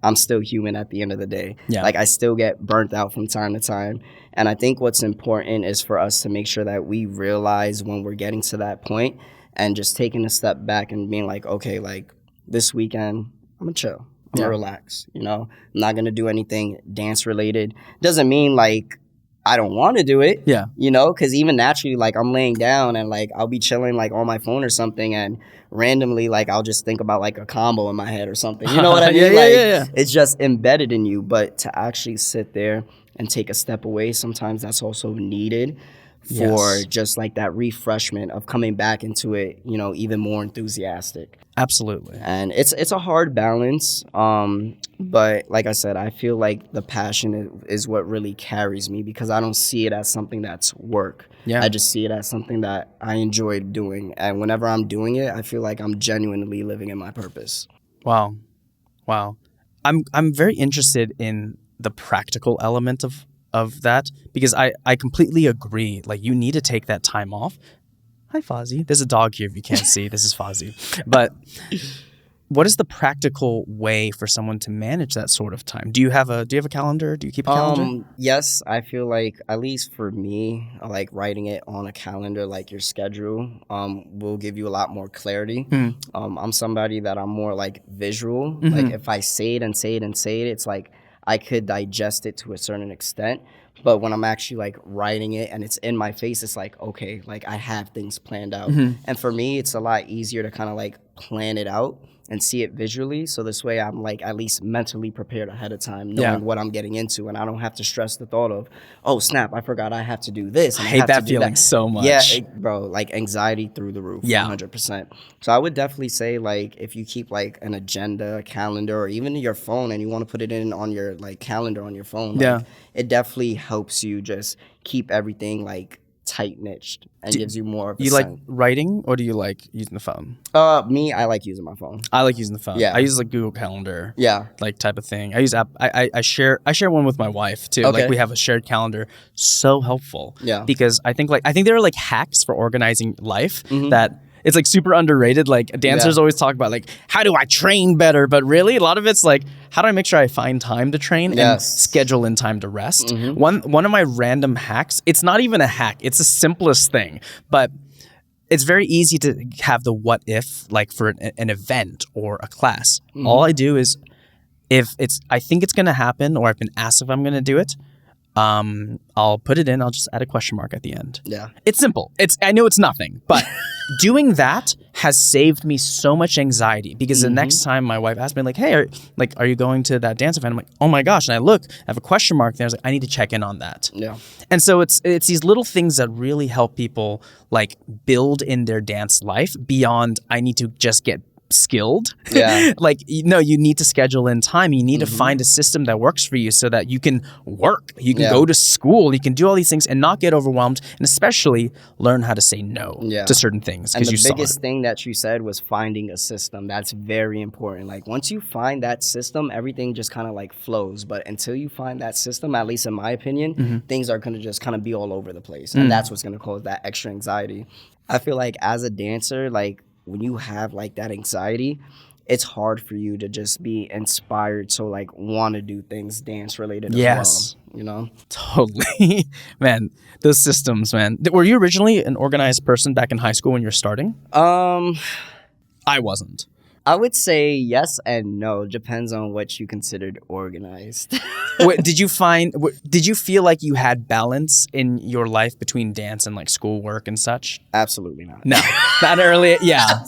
A: I'm still human at the end of the day. Like I still get burnt out from time to time. And I think what's important is for us to make sure that we realize when we're getting to that point and just taking a step back and being like, okay, like this weekend, I'm gonna chill. I'm gonna relax, you know? I'm not gonna do anything dance related. Doesn't mean like I don't want to do it, you know? Because even naturally, like I'm laying down and like I'll be chilling like on my phone or something and randomly like I'll just think about like a combo in my head or something. You know what I mean? It's just embedded in you. But to actually sit there and take a step away, sometimes that's also needed for just like that refreshment of coming back into it, you know, even more enthusiastic.
B: Absolutely.
A: And it's a hard balance. But like I said, I feel like the passion is what really carries me because I don't see it as something that's work. I just see it as something that I enjoy doing. And whenever I'm doing it, I feel like I'm genuinely living in my purpose.
B: Wow. I'm very interested in the practical element of that because I completely agree. Like you need to take that time off. Hi, Fozzie. There's a dog here if you can't see. This is Fozzie. But what is the practical way for someone to manage that sort of time? Do you have a calendar? Do you keep a calendar?
A: Yes, I feel like at least for me, like writing it on a calendar, like your schedule, will give you a lot more clarity. I'm somebody that I'm more like visual. Like if I say it and say it and say it, it's like I could digest it to a certain extent. But when I'm actually like writing it and it's in my face, it's like, okay, like I have things planned out. And for me, it's a lot easier to kind of like plan it out and see it visually. So this way I'm like at least mentally prepared ahead of time, knowing what I'm getting into. And I don't have to stress the thought of, oh, snap, I forgot I have to do this. And
B: I hate that feeling so much.
A: Yeah, bro, like anxiety through the roof, 100%. So I would definitely say like if you keep like an agenda, a calendar, or even your phone and you want to put it in on your like calendar on your phone, like, it definitely helps you just keep everything like tight niched and gives you more of a
B: You like writing or do you like using the phone?
A: Me, I like using my phone.
B: I like using the phone. I use like Google Calendar. Like type of thing. I use app. I share one with my wife too. Like we have a shared calendar. So helpful. Because I think there are like hacks for organizing life that it's like super underrated. Like dancers always talk about like, how do I train better? But really a lot of it's like, how do I make sure I find time to train and schedule in time to rest? One of my random hacks, it's not even a hack. It's the simplest thing, but it's very easy to have the what if like for an event or a class. All I do is if I think it's going to happen or I've been asked if I'm going to do it, I'll put it in. I'll just add a question mark at the end.
A: Yeah.
B: It's simple. I know it's nothing, but doing that has saved me so much anxiety because the next time my wife asked me like, hey, are you going to that dance event? I'm like, oh my gosh. And I look, I have a question mark there. I was like, I need to check in on that.
A: Yeah.
B: And so it's these little things that really help people like build in their dance life beyond I need to just get skilled.
A: Yeah.
B: Like, you need to schedule in time. You need to find a system that works for you so that you can work, you can go to school, you can do all these things and not get overwhelmed, and especially learn how to say no to certain things.
A: And the biggest thing that you said was finding a system. That's very important. Like once you find that system, everything just kind of like flows. But until you find that system, at least in my opinion, things are going to just kind of be all over the place. And that's what's going to cause that extra anxiety. I feel like as a dancer, like when you have like that anxiety, it's hard for you to just be inspired to like want to do things dance related as well, you know?
B: Totally. Man, those systems, man. Were you originally an organized person back in high school when you were starting? I wasn't.
A: I would say yes and no. Depends on what you considered organized.
B: Did you feel like you had balance in your life between dance and like schoolwork and such?
A: Absolutely not.
B: No, not early. Yeah,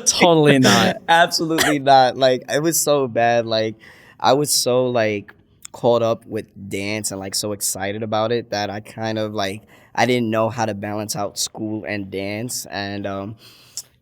B: totally not.
A: Absolutely not. Like it was so bad. Like I was so like caught up with dance and like so excited about it that I kind of like I didn't know how to balance out school and dance. And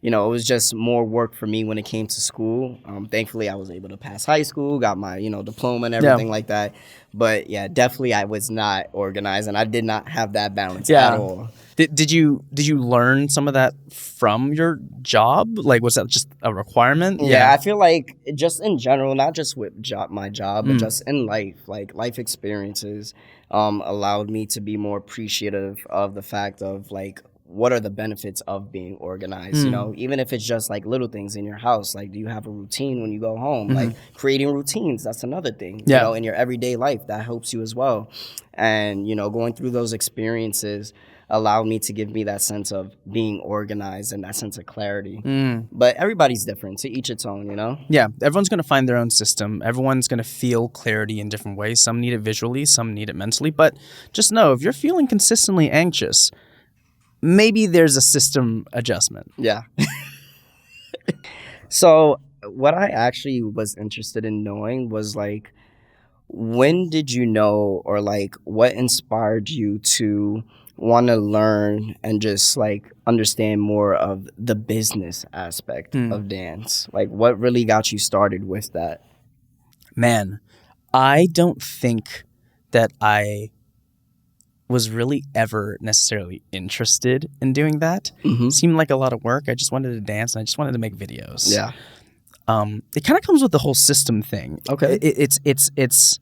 A: you know, it was just more work for me when it came to school. Thankfully, I was able to pass high school, got my, diploma and everything like that. But yeah, definitely I was not organized and I did not have that balance at all.
B: Did you learn some of that from your job? Like, was that just a requirement?
A: Yeah, I feel like just in general, not just with my job, but just in life, like life experiences allowed me to be more appreciative of the fact of like, what are the benefits of being organized? Even if it's just like little things in your house, like do you have a routine when you go home? Like creating routines, that's another thing, in your everyday life that helps you as well. And, going through those experiences allowed me to give me that sense of being organized and that sense of clarity. But everybody's different, to each its own,
B: Yeah, everyone's going to find their own system. Everyone's going to feel clarity in different ways. Some need it visually, some need it mentally. But just know, if you're feeling consistently anxious, maybe there's a system adjustment.
A: Yeah. So what I actually was interested in knowing was like, when did you know, or like what inspired you to want to learn and just like understand more of the business aspect of dance? Like what really got you started with that?
B: Man, I don't think that I was really ever necessarily interested in doing that. It seemed like a lot of work. I just wanted to dance and I just wanted to make videos.
A: Yeah.
B: It kind of comes with the whole system thing.
A: Okay.
B: It's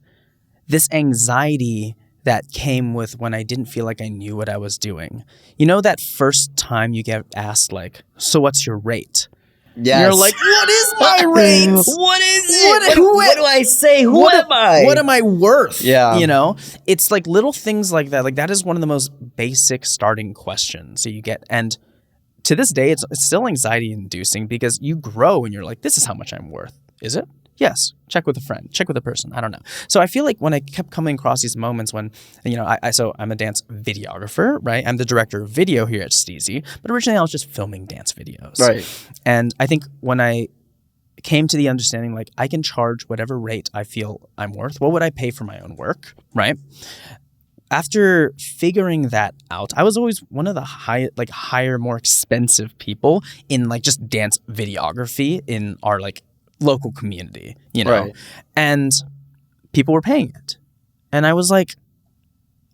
B: this anxiety that came with when I didn't feel like I knew what I was doing. You know that first time you get asked like, so what's your rate?
A: Yes.
B: You're like, what is my rate?
A: What is it? What do I say? Who am I?
B: What am I worth?
A: Yeah.
B: It's like little things like that. Like that is one of the most basic starting questions that you get. And to this day, it's still anxiety inducing because you grow and you're like, this is how much I'm worth. Is it? Yes. Check with a friend. Check with a person. I don't know. So I feel like when I kept coming across these moments when, so I'm a dance videographer, right? I'm the director of video here at Steezy, but originally I was just filming dance videos.
A: Right.
B: And I think when I came to the understanding, like I can charge whatever rate I feel I'm worth, what would I pay for my own work, right? After figuring that out, I was always one of the higher, more expensive people in like just dance videography in our like local community,
A: Right.
B: And people were paying it. And I was like,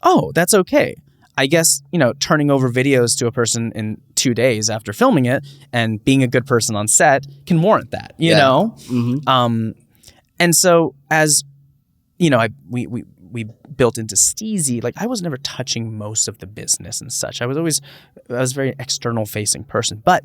B: oh, that's okay. I guess, turning over videos to a person in 2 days after filming it and being a good person on set can warrant that, you know?
A: Mm-hmm.
B: And so as, we built into Steezy, like I was never touching most of the business and such. I was a very external facing person, but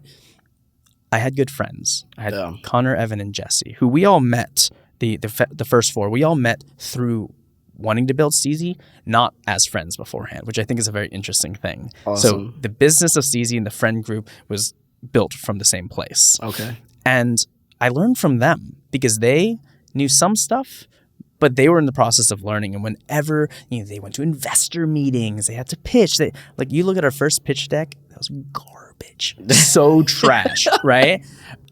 B: I had good friends. I had Connor, Evan, and Jesse, who we all met, the first four, we all met through wanting to build Steezy, not as friends beforehand, which I think is a very interesting thing.
A: Awesome.
B: So the business of Steezy and the friend group was built from the same place.
A: Okay.
B: And I learned from them because they knew some stuff, but they were in the process of learning. And whenever they went to investor meetings, they had to pitch. You look at our first pitch deck, that was garbage, so trash, right?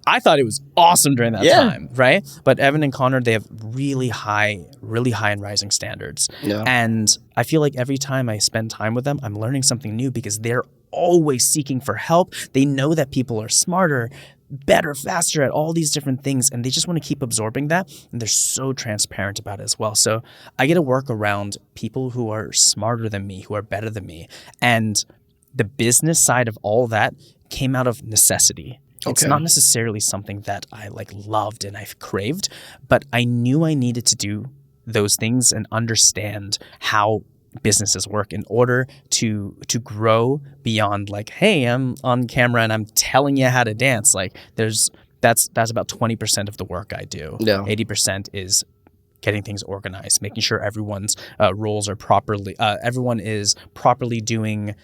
B: I thought it was awesome during that time, right? But Evan and Connor, they have really high and rising standards. Yeah. And I feel like every time I spend time with them, I'm learning something new because they're always seeking for help. They know that people are smarter, better, faster at all these different things, and they just want to keep absorbing that. And they're so transparent about it as well. So I get to work around people who are smarter than me, who are better than me. And the business side of all that came out of necessity. It's not necessarily something that I loved and I've craved, but I knew I needed to do those things and understand how businesses work in order to grow beyond hey, I'm on camera and I'm telling you how to dance. That's about 20% of the work I do. Yeah. 80% is getting things organized, making sure everyone's roles are everyone is properly doing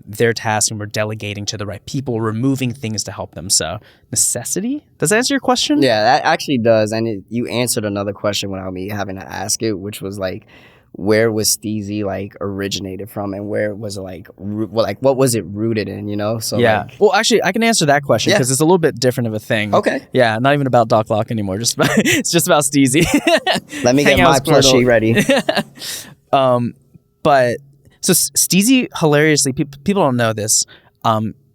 B: their tasks, and we're delegating to the right people, removing things to help them. So necessity, does that answer your question?
A: Yeah, that actually does. And you answered another question without me having to ask it, which was where was Steezy originated from, and where was it what was it rooted in, So
B: yeah. Well, actually, I can answer that question because it's a little bit different of a thing.
A: Okay.
B: Yeah, not even about Doc Lock anymore. It's just about Steezy.
A: Let me get my plushie ready.
B: But so Steezy, hilariously, people don't know this.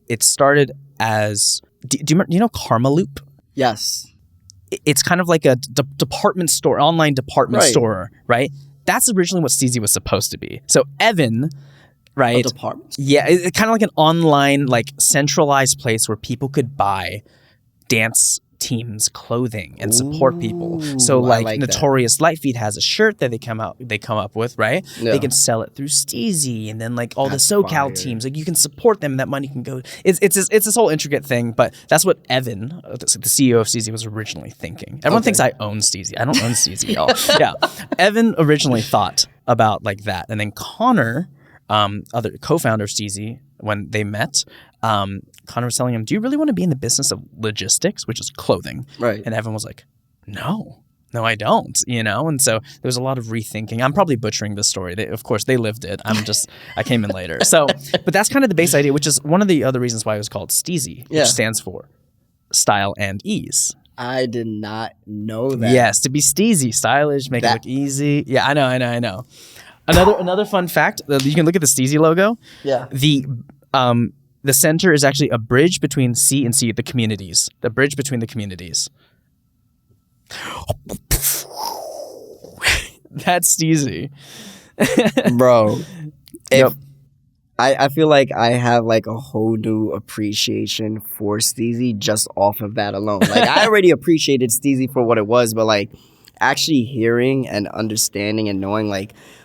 B: It started as do you know Karma Loop?
A: Yes.
B: It's kind of like a department store, online department store, right? That's originally what Steezy was supposed to be. So Evan, right?
A: A department?
B: Yeah, it's kind of like an online, centralized place where people could buy dance teams' clothing and support people. So Notorious Lite Feet has a shirt that they come up with, right? Yeah. They can sell it through Steezy, and then all the SoCal fire. Teams, you can support them. That money can go. It's this whole intricate thing, but that's what Evan, the CEO of Steezy, was originally thinking. Everyone thinks I own Steezy. I don't own Steezy, y'all. Yeah, Evan originally thought about that, and then Connor, other co-founder of Steezy, when they met, Connor was telling him, do you really want to be in the business of logistics, which is clothing? Right. And Evan was like, no, I don't, And so there was a lot of rethinking. I'm probably butchering this story. Of course, they lived it. I came in later. So, but that's kind of the base idea, which is one of the other reasons why it was called Steezy, which stands for style and ease.
A: I did not know that.
B: Yes, to be steezy, stylish, make it look easy. Yeah, I know. Another fun fact, you can look at the Steezy logo. Yeah. The center is actually a bridge between C and C, the communities. The bridge between the communities. That's Steezy.
A: Bro. I feel like I have a whole new appreciation for Steezy just off of that alone. I already appreciated Steezy for what it was, but actually hearing and understanding and knowing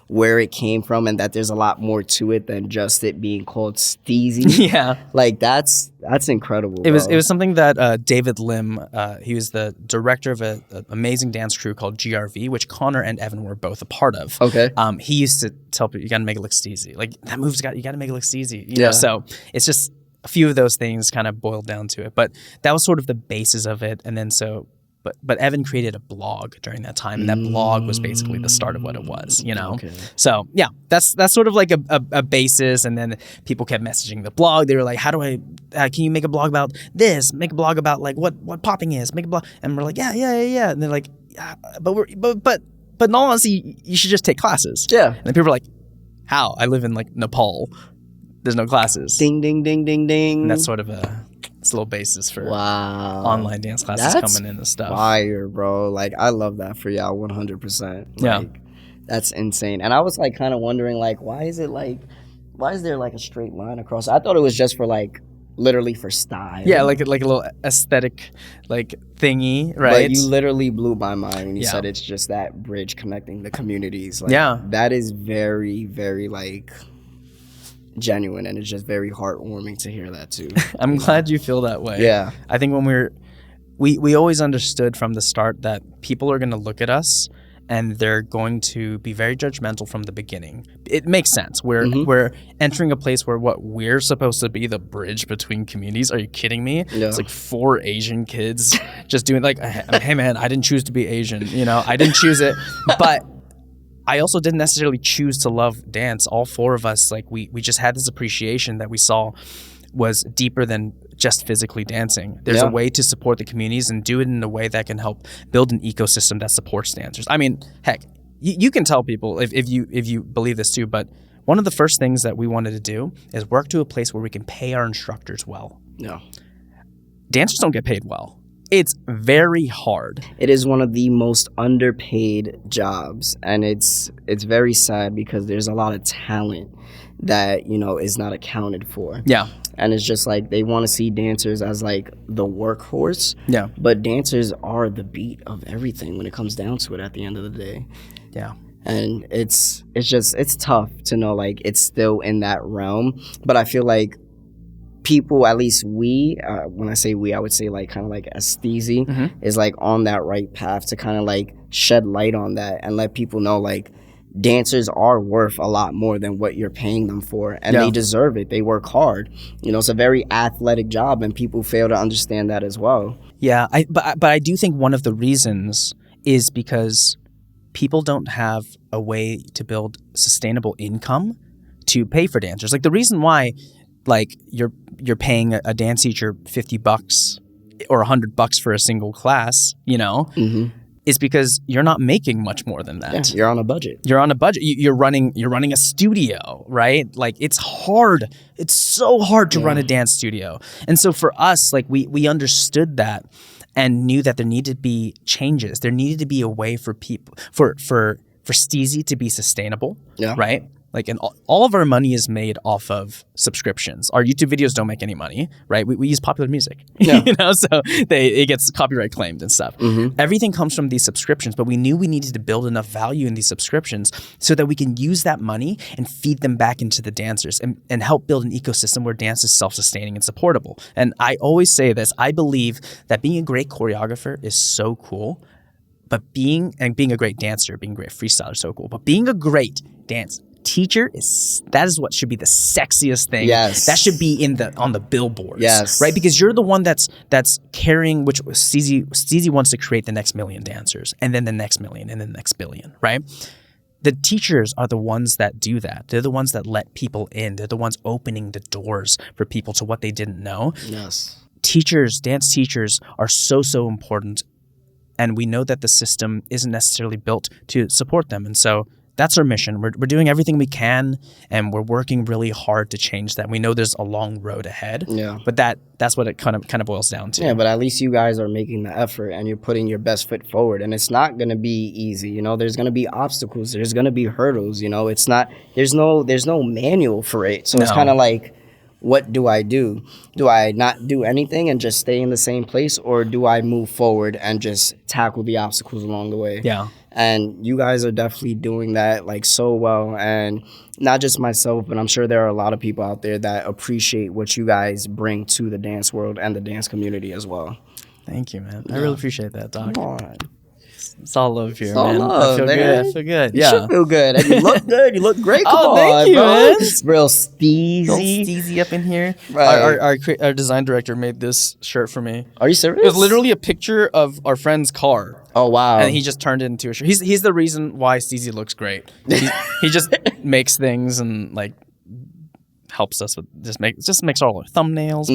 A: where it came from and that there's a lot more to it than just it being called Steezy. Yeah. That's incredible.
B: It was something that David Lim, he was the director of an amazing dance crew called GRV, which Connor and Evan were both a part of. Okay. He used to tell people, you gotta make it look Steezy. That move's you gotta make it look Steezy. You know? So it's just a few of those things kind of boiled down to it. But that was sort of the basis of it. And then But Evan created a blog during that time, and that blog was basically the start of what it was, Okay. So yeah, that's sort of a basis, and then people kept messaging the blog. They were like, "How do I? Can you make a blog about this? Make a blog about what popping is? Make a blog." And we're like, "Yeah." And they're like, "Yeah, but in all honesty, you should just take classes." Yeah. And then people were like, "How? I live in Nepal. There's no classes."
A: Ding ding ding ding ding.
B: And that's sort of it's a little basis for online dance classes coming in and stuff.
A: Fire, bro. I love that for y'all 100%. Yeah. That's insane. And I was kind of wondering why is there a straight line across? I thought it was just for literally for style.
B: Yeah, like a little aesthetic thingy, right?
A: But you literally blew my mind when you said it's just that bridge connecting the communities. That is very, very genuine, and it's just very heartwarming to hear that too.
B: I'm glad you feel that way.
A: Yeah.
B: I think when we always understood from the start that people are going to look at us and they're going to be very judgmental from the beginning. It makes sense. We're entering a place where we're supposed to be the bridge between communities. Are you kidding me? Yeah. It's like 4 Asian kids just doing like, hey man, I didn't choose to be Asian. I didn't choose it, but I also didn't necessarily choose to love dance. All 4 of us, like we just had this appreciation that we saw was deeper than just physically dancing. There's a way to support the communities and do it in a way that can help build an ecosystem that supports dancers. I mean, heck, you can tell people if you believe this too, but one of the first things that we wanted to do is work to a place where we can pay our instructors well.
A: Yeah.
B: Dancers don't get paid well. It's very hard.
A: It is one of the most underpaid jobs, and it's very sad because there's a lot of talent that is not accounted for.
B: Yeah.
A: And it's just like they want to see dancers as like the workhorse.
B: Yeah.
A: But dancers are the beat of everything when it comes down to it at the end of the day.
B: Yeah.
A: And it's tough to know like it's still in that realm. But I feel like people, at least we, when I say we, I would say like kind of like as Steezy is like on that right path to kind of like shed light on that and let people know like dancers are worth a lot more than what you're paying them for, and they deserve it. They work hard. It's a very athletic job, and people fail to understand that as well.
B: Yeah, but I do think one of the reasons is because people don't have a way to build sustainable income to pay for dancers. Like the reason why, like you're paying a dance teacher $50 or $100 for a single class, is because you're not making much more than that.
A: Yeah, you're on a budget.
B: You're on a budget. You're running a studio, right? Like it's hard. It's so hard to run a dance studio. And so for us, like we understood that and knew that there needed to be changes. There needed to be a way for people for Steezy to be sustainable, right? Like, and all of our money is made off of subscriptions. Our YouTube videos don't make any money, right? We use popular music, so it gets copyright claimed and stuff. Everything comes from these subscriptions, but we knew we needed to build enough value in these subscriptions so that we can use that money and feed them back into the dancers and help build an ecosystem where dance is self-sustaining and supportable. And I always say this, I believe that being a great choreographer is so cool, but being a great dancer, being a great freestyler is so cool, but being a great dance teacher is what should be the sexiest thing.
A: Yes.
B: That should be on the billboards.
A: Yes.
B: Right? Because you're the one that's carrying, which Steezy wants to create the next million dancers, and then the next million, and then the next billion, right? The teachers are the ones that do that. They're the ones that let people in. They're the ones opening the doors for people to what they didn't know.
A: Yes.
B: Teachers, dance teachers are so important, and we know that the system isn't necessarily built to support them. And so that's our mission. We're doing everything we can, and we're working really hard to change that. We know there's a long road ahead. Yeah. But that's what it kind of boils down to.
A: Yeah, but at least you guys are making the effort and you're putting your best foot forward. And it's not gonna be easy. There's gonna be obstacles. There's gonna be hurdles. It's not. There's no manual for it. So it's kind of like, what do I do? Do I not do anything and just stay in the same place, or do I move forward and just tackle the obstacles along the way?
B: Yeah.
A: And you guys are definitely doing that like so well. And not just myself, but I'm sure there are a lot of people out there that appreciate what you guys bring to the dance world and the dance community as well.
B: Thank you, man. I really appreciate that, Doc.
A: Come on.
B: It's all love here,
A: it's all
B: man.
A: Love,
B: I feel
A: man.
B: Good. I feel good.
A: You should feel good. And you look good. You look great.
B: Come
A: thank
B: you,
A: bro.
B: Man.
A: Real Steezy.
B: Steezy up in here.
A: Right.
B: Our design director made this shirt for me.
A: Are you serious?
B: It was literally a picture of our friend's car.
A: Oh, wow.
B: And he just turned it into a shirt. He's the reason why Steezy looks great. He just makes things and like helps us with just makes all our thumbnales.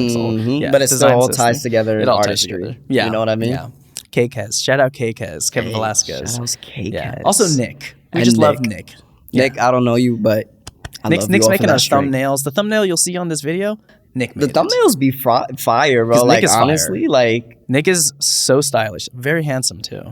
A: But it still all ties together in artistry.
B: Yeah.
A: You know what I mean?
B: Yeah. K-Kez. Shout out K-Kez. Kevin Velasquez.
A: Shout out K-Kez.
B: Yeah. Also Nick. We just love Nick.
A: Nick, I don't know you, but
B: Nick's making our thumbnails. The thumbnail you'll see on this video, Nick made
A: the thumbnails be fire, bro. Like, honestly, like...
B: Nick is so stylish. Very handsome, too.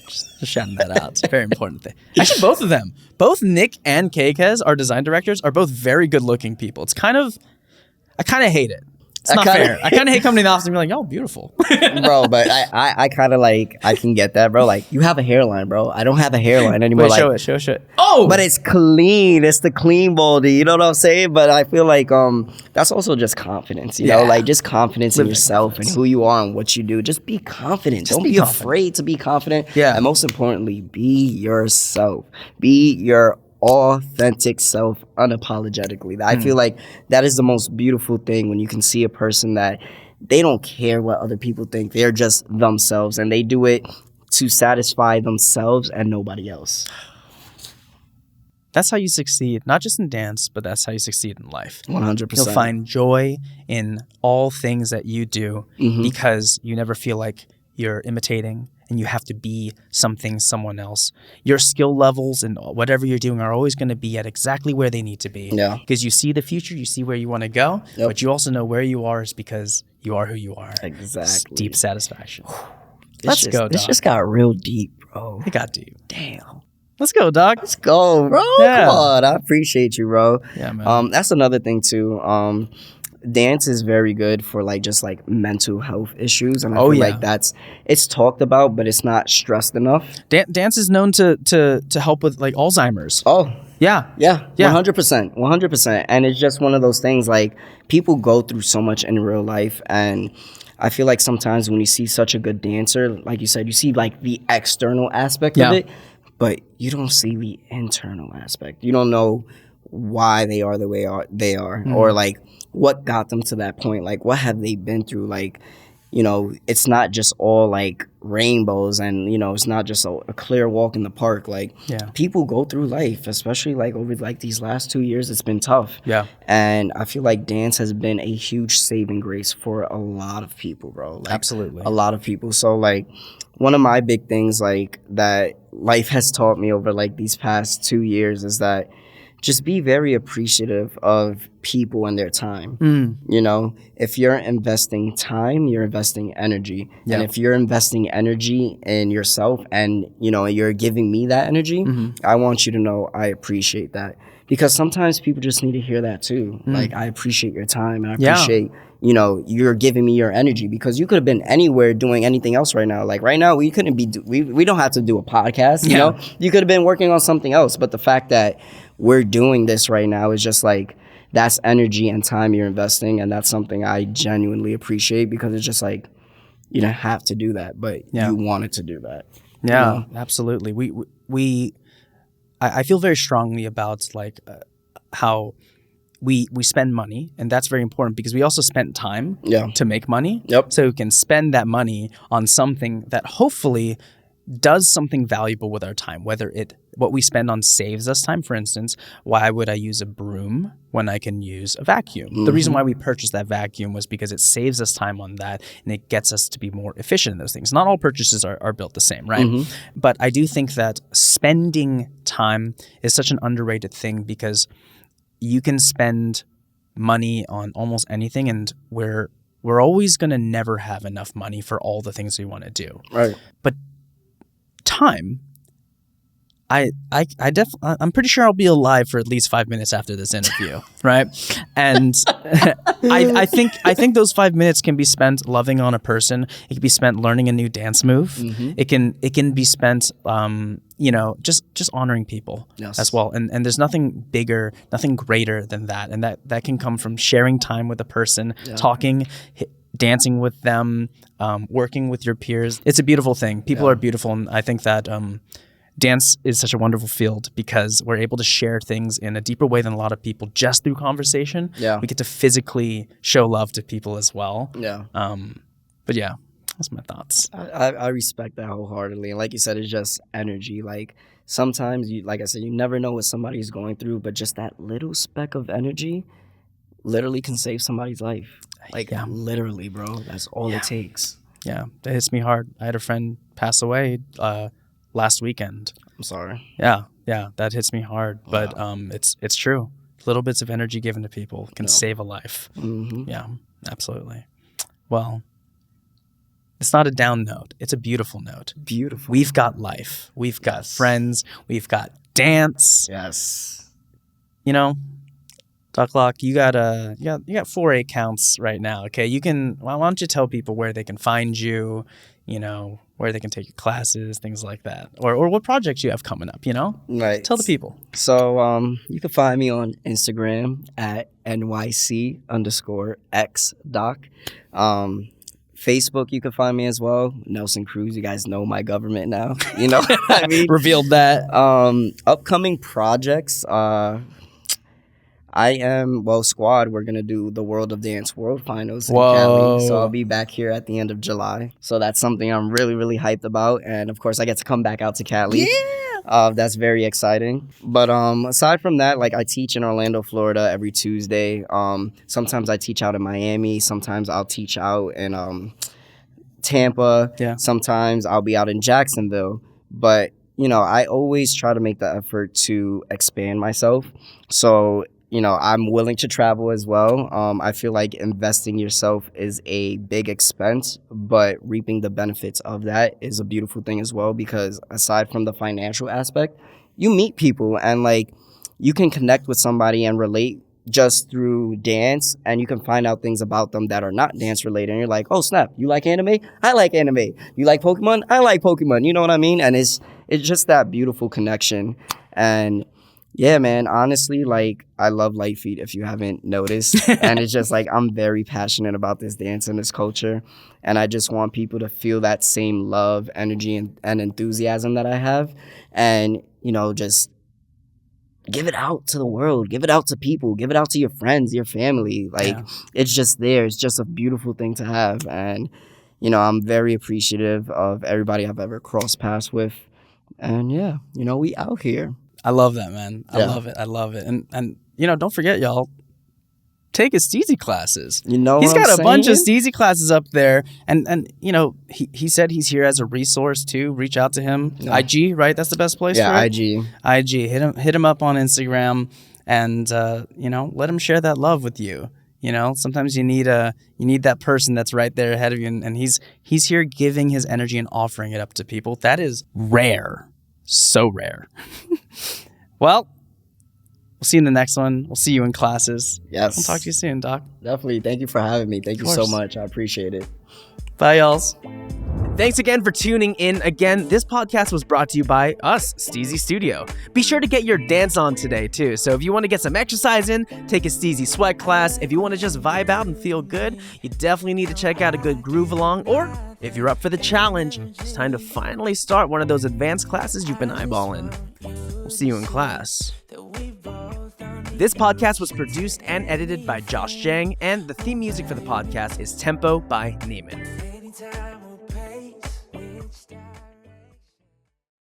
B: Just shouting that out. It's a very important thing. Actually, both of them. Both Nick and K-Kez, our design directors, are both very good-looking people. It's I kind of hate it. It's not fair. I kind of hate coming to the office and be like, "Oh, beautiful."
A: Bro, but I kind of like, I can get that, bro. Like, you have a hairline, bro. I don't have a hairline anymore.
B: Wait,
A: like,
B: show it. Oh!
A: But it's clean. It's the clean baldy. You know what I'm saying? But I feel like that's also just confidence, you know? Like, just confidence in yourself and who you are and what you do. Just be confident. Don't be afraid to be confident.
B: Yeah.
A: And most importantly, be yourself. Be your authentic self unapologetically. I feel like that is the most beautiful thing when you can see a person that they don't care what other people think. They're just themselves, and they do it to satisfy themselves and nobody else.
B: That's how you succeed, not just in dance, but that's how you succeed in life.
A: 100%.
B: You'll find joy in all things that you do because you never feel like you're imitating and you have to be something, someone else. Your skill levels and whatever you're doing are always going to be at exactly where they need to be.
A: Yeah.
B: Because you see the future, you see where you want to go, but you also know where you are is because you are who you are.
A: Exactly.
B: It's deep satisfaction. Let's go, dog.
A: This just got real deep, bro.
B: It got deep.
A: Damn.
B: Let's go, dog.
A: Let's go, bro.
B: Yeah.
A: Come on. I appreciate you, bro.
B: Yeah, man.
A: That's another thing, too. Dance is very good for like just like mental health issues, and I feel like it's talked about, but it's not stressed enough.
B: Dance is known to help with like Alzheimer's.
A: Oh,
B: yeah,
A: 100%, 100%. And it's just one of those things, like, people go through so much in real life, and I feel like sometimes when you see such a good dancer, like you said, you see like the external aspect of it, but you don't see the internal aspect. You don't know why they are the way they are, or like what got them to that point. Like, what have they been through? Like, you know, it's not just all like rainbows, and, you know, it's not just a clear walk in the park. Like, people go through life, especially like over like these last 2 years. It's been tough. Yeah. And I feel like dance has been a huge saving grace for a lot of people, bro. Like, absolutely. A lot of people. So like, one of my big things like that life has taught me over like these past 2 years is that just be very appreciative of people and their time. You know, if you're investing time, you're investing energy. And if you're investing energy in yourself and, you know, you're giving me that energy, I want you to know I appreciate that. Because sometimes people just need to hear that too. Like, I appreciate your time, and I appreciate, you know, you're giving me your energy, because you could have been anywhere doing anything else right now. Like, right now, we couldn't be, we don't have to do a podcast, you know? You could have been working on something else. But the fact that we're doing this right now is just like, that's energy and time you're investing. And that's something I genuinely appreciate, because it's just like, you don't have to do that, but you wanted to do that.
B: Yeah,
A: you know?
B: Absolutely. I feel very strongly about like how we spend money, and that's very important, because we also spent time to make money. So we can spend that money on something that hopefully does something valuable with our time, whether what we spend on saves us time. For instance, why would I use a broom when I can use a vacuum? The reason why we purchased that vacuum was because it saves us time on that, and it gets us to be more efficient in those things. Not all purchases are built the same, right? But I do think that spending time is such an underrated thing, because you can spend money on almost anything, and we're always going to never have enough money for all the things we want to do. Right. But time, I'm pretty sure I'll be alive for at least 5 minutes after this interview, right? And I think those 5 minutes can be spent loving on a person. It can be spent learning a new dance move. It can be spent you know, just honoring people as well. And there's nothing bigger, nothing greater than that. And that can come from sharing time with a person, talking, dancing with them, working with your peers. It's a beautiful thing. People are beautiful, and I think that dance is such a wonderful field, because we're able to share things in a deeper way than a lot of people just through conversation. We get to physically show love to people as well. But yeah, that's my thoughts.
A: I respect that wholeheartedly. And like you said, it's just energy. Like, sometimes, like I said, you never know what somebody's going through, but just that little speck of energy literally can save somebody's life. Like, literally, bro. That's all it takes.
B: Yeah, that hits me hard. I had a friend pass away last weekend.
A: I'm sorry.
B: Yeah, that hits me hard. But it's true. Little bits of energy given to people can save a life. Yeah, absolutely. Well, it's not a down note. It's a beautiful note.
A: Beautiful.
B: We've got life. We've got friends. We've got dance.
A: Yes.
B: You know,
C: Doc Lock, you got 4 accounts right now. Okay, why don't you tell people where they can find you, where they can take your classes, things like that, or what projects you have coming up,
A: Right.
C: Tell the people.
A: So you can find me on Instagram at NYC_XDoc. Facebook, you can find me as well. Nelson Cruz, you guys know my government now. You know what I mean?
C: Revealed that.
A: Upcoming projects, Squad, we're going to do the World of Dance World Finals in Cali. So I'll be back here at the end of July. So that's something I'm really, really hyped about. And of course, I get to come back out to Cali.
C: Yeah.
A: That's very exciting. But aside from that, like I teach in Orlando, Florida every Tuesday. Sometimes I teach out in Miami. Sometimes I'll teach out in Tampa.
C: Yeah.
A: Sometimes I'll be out in Jacksonville. But, I always try to make the effort to expand myself. So I'm willing to travel as well. I feel like investing yourself is a big expense, but reaping the benefits of that is a beautiful thing as well, because aside from the financial aspect, you meet people and like you can connect with somebody and relate just through dance, and you can find out things about them that are not dance related. And you're like, oh snap, you like anime? I like anime. You like Pokemon? I like Pokemon. You know what I mean? And it's just that beautiful connection. And yeah, man, honestly, like, I love Lite Feet, if you haven't noticed. And it's just like, I'm very passionate about this dance and this culture. And I just want people to feel that same love, energy, and enthusiasm that I have. And, just give it out to the world. Give it out to people. Give it out to your friends, your family. Like, It's just there. It's just a beautiful thing to have. And, I'm very appreciative of everybody I've ever crossed paths with. And, yeah, we out here.
C: I love that, man. I love it. And don't forget, y'all, take his Steezy classes.
A: He's
C: got a bunch of Steezy classes up there. And he said he's here as a resource too. Reach out to him. Yeah. IG, right? That's the best place for it? IG. Hit him up on Instagram and let him share that love with you. Sometimes you need that person that's right there ahead of you, and he's here giving his energy and offering it up to people. That is rare. So rare. Well, we'll see you in the next one. We'll see you in classes.
A: Yes.
C: We'll talk to you soon, Doc.
A: Definitely. Thank you for having me. Thank you so much. I appreciate it.
C: Bye, y'all.
B: Thanks again for tuning in. Again, this podcast was brought to you by us, Steezy Studio. Be sure to get your dance on today, too. So if you want to get some exercise in, take a Steezy sweat class. If you want to just vibe out and feel good, you definitely need to check out a good groove along. Or if you're up for the challenge, it's time to finally start one of those advanced classes you've been eyeballing. We'll see you in class. This podcast was produced and edited by Josh Jang, and the theme music for the podcast is Tempo by Neiman.